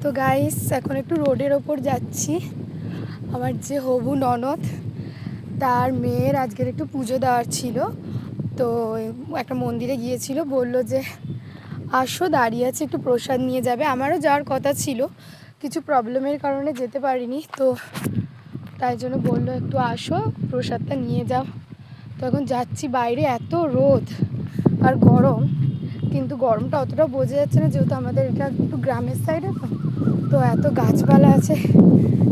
তো গাইস এখন একটু রোডের ওপর যাচ্ছি। আমার যে হবু ননদ তার মেয়ের আজকের একটু পুজো দেওয়ার ছিল, তো একটা মন্দিরে গিয়েছিল, বলল যে আসো দাঁড়িয়ে আছে একটু প্রসাদ নিয়ে যাবে। আমারও যাওয়ার কথা ছিল, কিছু প্রবলেমের কারণে যেতে পারিনি, তো তাই জন্য বললো একটু আসো প্রসাদটা নিয়ে যাও। তো এখন যাচ্ছি, বাইরে এত রোদ আর গরম, কিন্তু গরমটা অতটা বোঝা যাচ্ছে না যেহেতু আমাদের এটা একটু গ্রামের সাইডে, তো এত গাছপালা আছে,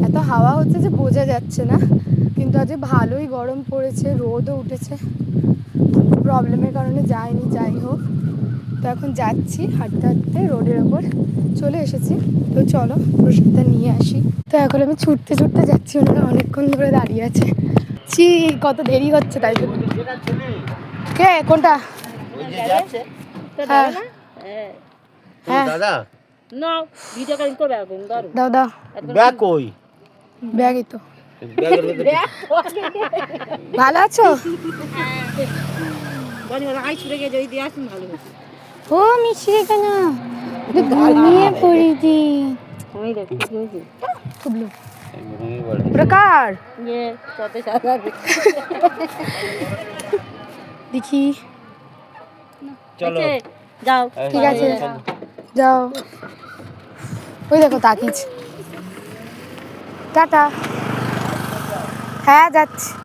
এত হাওয়া হচ্ছে যে বোঝা যাচ্ছে না। কিন্তু আজ ভালোই গরম পড়েছে, রোদও উঠেছে, প্রবলেমের কারণে যাইনি। যাই হোক, তো এখন যাচ্ছি হাঁটতে হাঁটতে, রোডের ওপর চলে এসেছি। তো চলো প্রসাদটা নিয়ে আসি। তো এখন আমি ছুটতে ছুটতে যাচ্ছি, ওনারা অনেকক্ষণ ধরে দাঁড়িয়ে আছে। কত দেরি হচ্ছে তাই জন্য। কে কোনটা? হ্যাঁ হ্যাঁ দাদা না ভিডিও কল করবে এখন দাও দাও দাও। ব্যাগ কই? ব্যাগই তো। ব্যাগের ভিতরে ভালো আছো? বনি বলা আই ছুড়ে গিয়ে যদি দিয়ে আসুন ভালো হতো। ও মিশরে কেন ঘুমিয়ে পড়েছি। ওই দেখো কি হয়েছে খুবলো প্রকার ইয়ে কত সাদা দেখি। চলো যাও ঠিক আছে যাও। ওই দেখো তাকিজ। টাটা। হ্যাঁ যাচ্ছি।